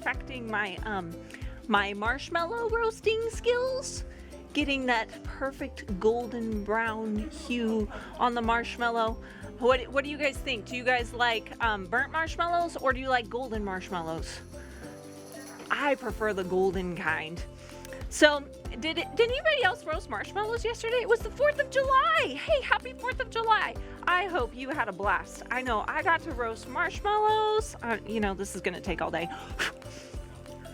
perfecting my my marshmallow roasting skills, getting that perfect golden brown hue on the marshmallow. What do you guys think? Do you guys like burnt marshmallows, or do you like golden marshmallows? I prefer the golden kind. So, did anybody else roast marshmallows yesterday? It was the 4th of July. Hey, happy 4th of July. I hope you had a blast. I know I got to roast marshmallows. You know, this is going to take all day.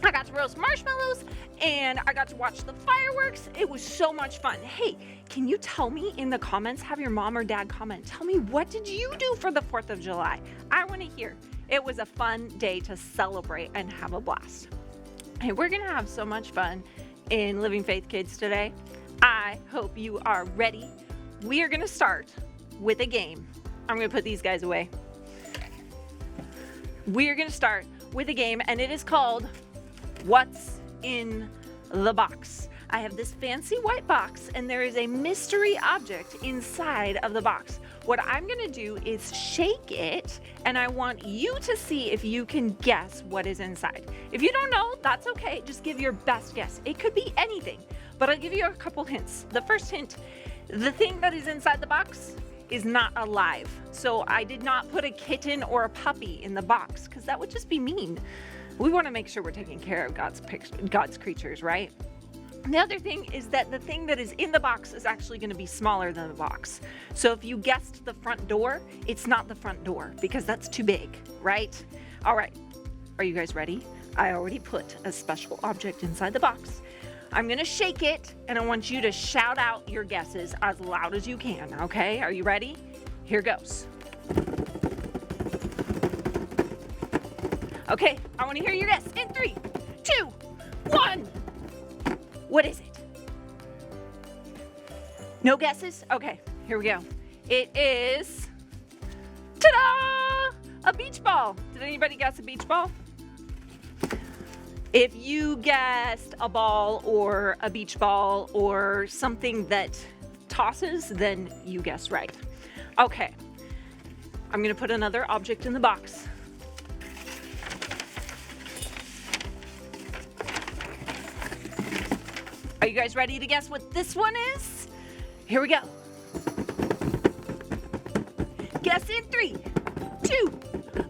I got to roast marshmallows and I got to watch the fireworks. It was so much fun. Hey, can you tell me in the comments, have your mom or dad comment, tell me, what did you do for the 4th of July? I want to hear. It was a fun day to celebrate and have a blast. Hey, we're going to have so much fun in Living Faith Kids today. I hope you are ready. We are going to start with a game. I'm going to put these guys away. We are going to start with a game, and it is called What's in the Box. I have this fancy white box, and there is a mystery object inside of the box. What I'm going to do is shake it, and I want you to see if you can guess what is inside. If you don't know, that's okay. Just give your best guess. It could be anything, but I'll give you a couple hints. The first hint, the thing that is inside the box is not alive. So I did not put a kitten or a puppy in the box because that would just be mean. We want to make sure we're taking care of God's creatures, right? The other thing is that the thing that is in the box is actually going to be smaller than the box. So if you guessed the front door, it's not the front door because that's too big, right? All right. Are you guys ready? I already put a special object inside the box. I'm going to shake it, and I want you to shout out your guesses as loud as you can, okay? Are you ready? Here goes. Okay, I want to hear your guess in 3, 2, 1. What is it? No guesses? Okay, here we go. It is, ta-da! A beach ball. Did anybody guess a beach ball? If you guessed a ball or a beach ball or something that tosses, then you guessed right. Okay, I'm gonna put another object in the box. Are you guys ready to guess what this one is? Here we go. Guess in 3, 2,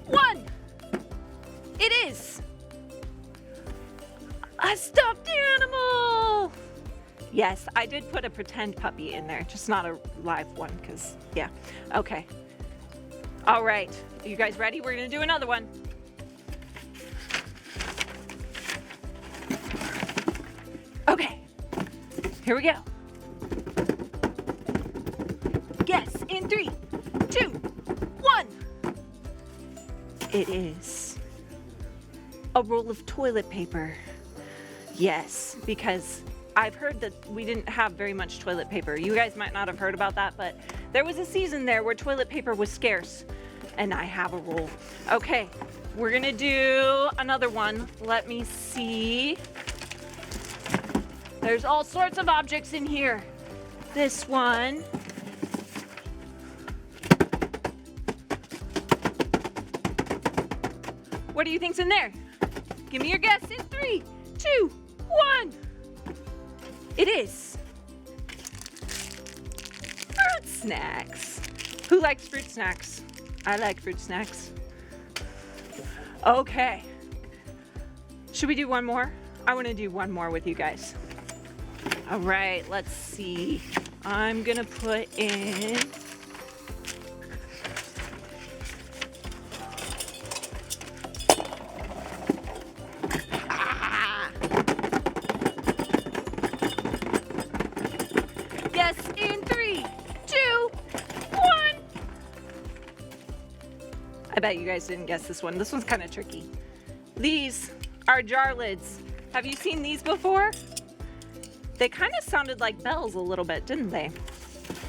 1. It is a stuffed animal. Yes, I did put a pretend puppy in there, just not a live one, because, yeah. Okay. All right. Are you guys ready? We're going to do another one. Okay. Here we go. Guess in 3, 2, 1. It is a roll of toilet paper. Yes, because I've heard that we didn't have very much toilet paper. You guys might not have heard about that, but there was a season there where toilet paper was scarce, and I have a roll. Okay, we're gonna do another one. Let me see. There's all sorts of objects in here. This one. What do you think's in there? Give me your guess in 3, 2, 1. It is fruit snacks. Who likes fruit snacks? I like fruit snacks. Okay. Should we do one more? I want to do one more with you guys. All right, let's see. I'm gonna put in guess in 3, 2, 1. I bet you guys didn't guess this one. This one's kind of tricky. These are jar lids. Have you seen these before? They kind of sounded like bells a little bit, didn't they?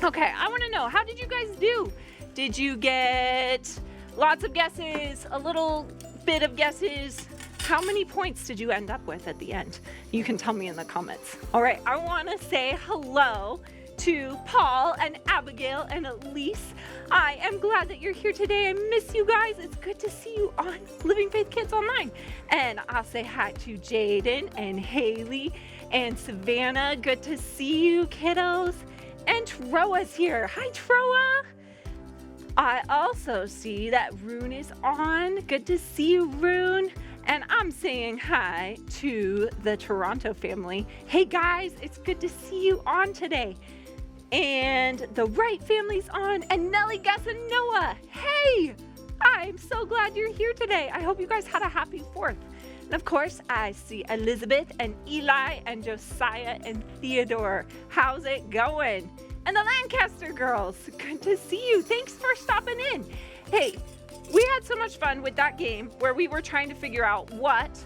Okay, I want to know, how did you guys do? Did you get lots of guesses, a little bit of guesses? How many points did you end up with at the end? You can tell me in the comments. All right, I want to say hello to Paul and Abigail and Elise. I am glad that you're here today. I miss you guys. It's good to see you on Living Faith Kids Online. And I'll say hi to Jaden and Haley and Savannah. Good to see you, kiddos. And Troa's here. Hi, Troa. I also see that Rune is on. Good to see you, Rune. And I'm saying hi to the Toronto family. Hey guys, it's good to see you on today. And the Wright family's on, and Nellie, Gus, and Noah. Hey, I'm so glad you're here today. I hope you guys had a happy 4th. And of course, I see Elizabeth and Eli and Josiah and Theodore. How's it going? And the Lancaster girls, good to see you. Thanks for stopping in. Hey, we had so much fun with that game where we were trying to figure out what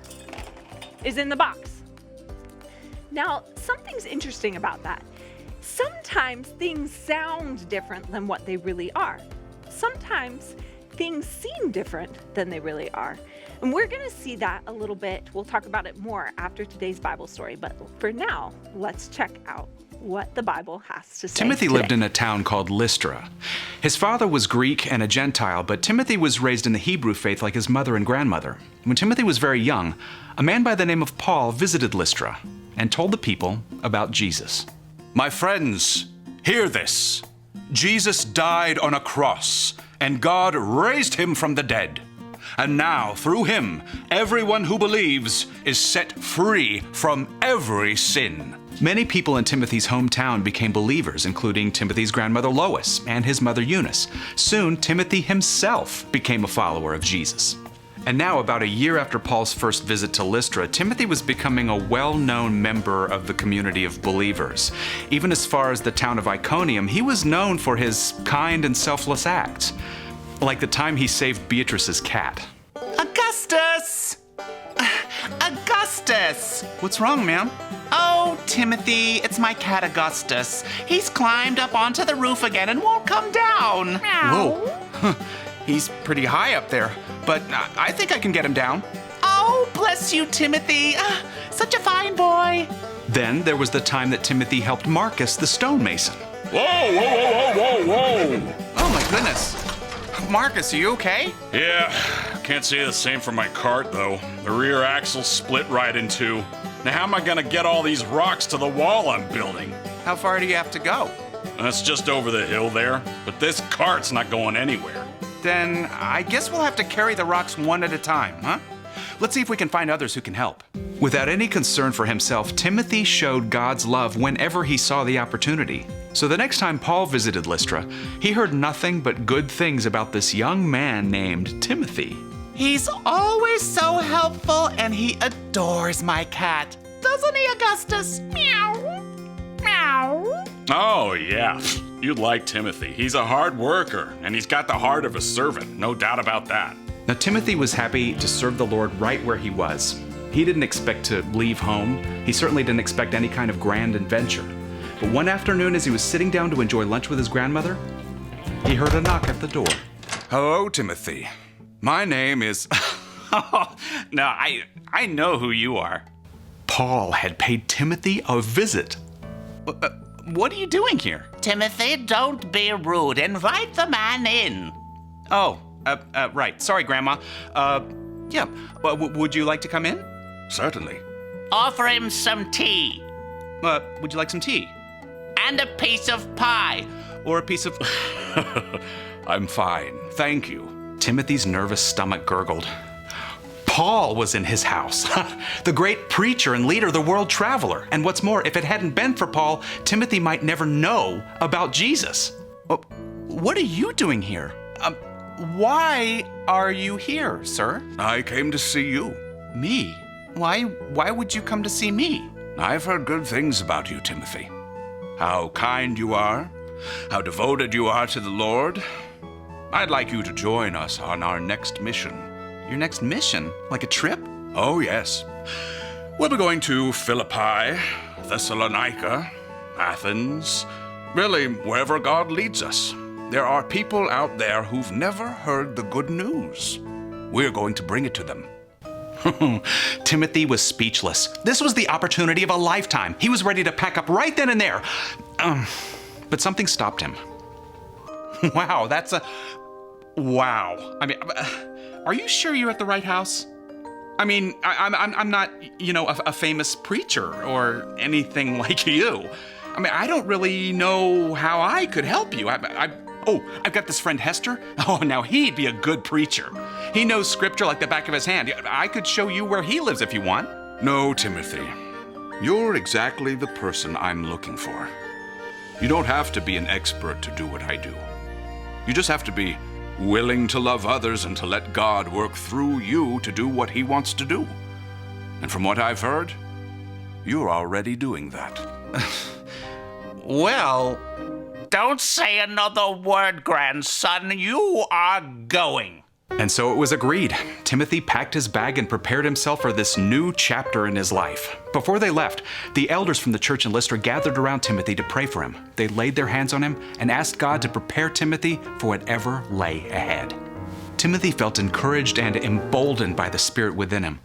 is in the box. Now, something's interesting about that. Sometimes things sound different than what they really are. Sometimes things seem different than they really are. And we're going to see that a little bit. We'll talk about it more after today's Bible story. But for now, let's check out what the Bible has to say. Timothy lived in a town called Lystra. His father was Greek and a Gentile, but Timothy was raised in the Hebrew faith like his mother and grandmother. When Timothy was very young, a man by the name of Paul visited Lystra and told the people about Jesus. My friends, hear this. Jesus died on a cross, and God raised him from the dead. And now, through him, everyone who believes is set free from every sin. Many people in Timothy's hometown became believers, including Timothy's grandmother Lois and his mother Eunice. Soon, Timothy himself became a follower of Jesus. And now, about a year after Paul's first visit to Lystra, Timothy was becoming a well-known member of the community of believers. Even as far as the town of Iconium, he was known for his kind and selfless acts, like the time he saved Beatrice's cat. Augustus! Augustus! What's wrong, ma'am? Oh, Timothy, it's my cat Augustus. He's climbed up onto the roof again and won't come down. Whoa. He's pretty high up there, but I think I can get him down. Oh, bless you, Timothy. Such a fine boy. Then there was the time that Timothy helped Marcus, the stonemason. Whoa. Oh my goodness. Marcus, are you okay? Yeah, can't say the same for my cart, though. The rear axle split right in two. Now how am I gonna get all these rocks to the wall I'm building? How far do you have to go? That's just over the hill there, but this cart's not going anywhere. Then I guess we'll have to carry the rocks one at a time, huh? Let's see if we can find others who can help. Without any concern for himself, Timothy showed God's love whenever he saw the opportunity. So the next time Paul visited Lystra, he heard nothing but good things about this young man named Timothy. He's always so helpful and he adores my cat. Doesn't he, Augustus? Meow. Meow. Oh, yeah. You'd like Timothy. He's a hard worker, and he's got the heart of a servant, no doubt about that. Now, Timothy was happy to serve the Lord right where he was. He didn't expect to leave home. He certainly didn't expect any kind of grand adventure. But one afternoon, as he was sitting down to enjoy lunch with his grandmother, he heard a knock at the door. Hello, Timothy. My name is... Oh, no, I know who you are. Paul had paid Timothy a visit. What are you doing here? Timothy, don't be rude. Invite the man in. Oh, right. Sorry, Grandma. Yeah. Would you like to come in? Certainly. Offer him some tea. Would you like some tea? And a piece of pie. Or a piece of... I'm fine, thank you. Timothy's nervous stomach gurgled. Paul was in his house. The great preacher and leader, the world traveler. And what's more, if it hadn't been for Paul, Timothy might never know about Jesus. What are you doing here? Why are you here, sir? I came to see you. Me? Why would you come to see me? I've heard good things about you, Timothy. How kind you are, how devoted you are to the Lord. I'd like you to join us on our next mission. Your next mission? Like a trip? Oh, yes. We'll be going to Philippi, Thessalonica, Athens, really wherever God leads us. There are people out there who've never heard the good news. We're going to bring it to them. Timothy was speechless. This was the opportunity of a lifetime. He was ready to pack up right then and there. but something stopped him. Wow, wow. I mean, are you sure you're at the right house? I mean, I'm not, a famous preacher or anything like you. I mean, I don't really know how I could help you. I've got this friend Hester. Oh, now he'd be a good preacher. He knows scripture like the back of his hand. I could show you where he lives if you want. No, Timothy. You're exactly the person I'm looking for. You don't have to be an expert to do what I do. You just have to be willing to love others and to let God work through you to do what He wants to do. And from what I've heard, you're already doing that. Well, don't say another word, grandson. You are going. And so it was agreed. Timothy packed his bag and prepared himself for this new chapter in his life. Before they left, the elders from the church in Lystra gathered around Timothy to pray for him. They laid their hands on him and asked God to prepare Timothy for whatever lay ahead. Timothy felt encouraged and emboldened by the Spirit within him.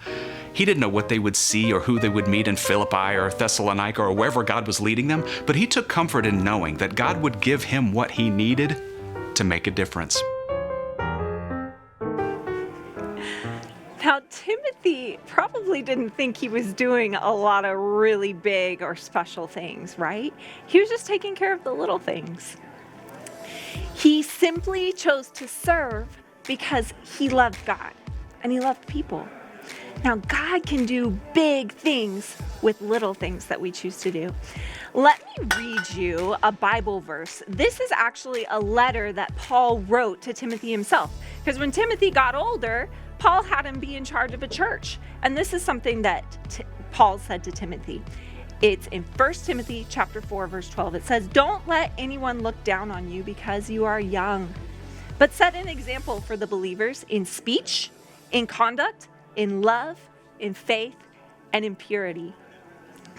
He didn't know what they would see or who they would meet in Philippi or Thessalonica or wherever God was leading them, but he took comfort in knowing that God would give him what he needed to make a difference. Now, Timothy probably didn't think he was doing a lot of really big or special things, right? He was just taking care of the little things. He simply chose to serve because he loved God and he loved people. Now, God can do big things with little things that we choose to do. Let me read you a Bible verse. This is actually a letter that Paul wrote to Timothy himself, because when Timothy got older, Paul had him be in charge of a church. And this is something that Paul said to Timothy. It's in 1 Timothy chapter 4, verse 12. It says, "Don't let anyone look down on you because you are young, but set an example for the believers in speech, in conduct, in love, in faith, and in purity."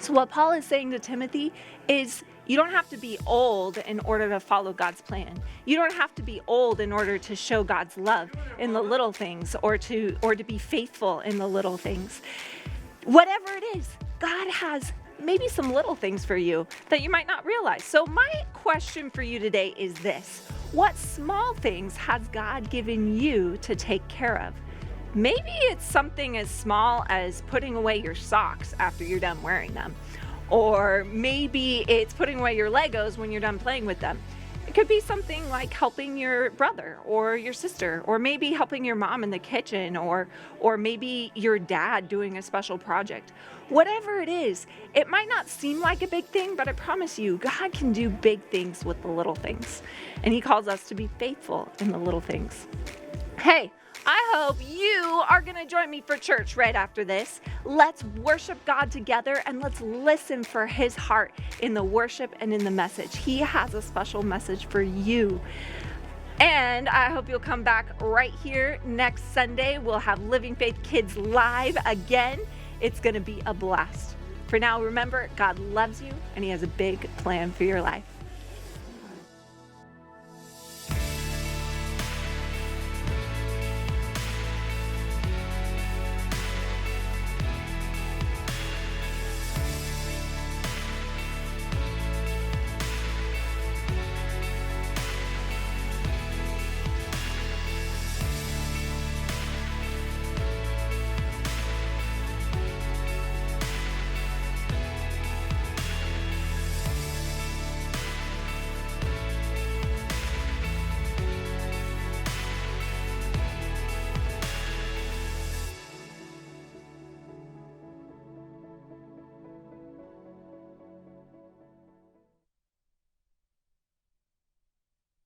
So what Paul is saying to Timothy is, you don't have to be old in order to follow God's plan. You don't have to be old in order to show God's love in the little things or to be faithful in the little things. Whatever it is, God has maybe some little things for you that you might not realize. So my question for you today is this: what small things has God given you to take care of? Maybe it's something as small as putting away your socks after you're done wearing them. Or maybe it's putting away your Legos when you're done playing with them. It could be something like helping your brother or your sister, or maybe helping your mom in the kitchen, or maybe your dad doing a special project. Whatever it is, it might not seem like a big thing, but I promise you, God can do big things with the little things. And He calls us to be faithful in the little things. Hey, I hope you are going to join me for church right after this. Let's worship God together and let's listen for His heart in the worship and in the message. He has a special message for you. And I hope you'll come back right here next Sunday. We'll have Living Faith Kids live again. It's going to be a blast. For now, remember, God loves you and He has a big plan for your life.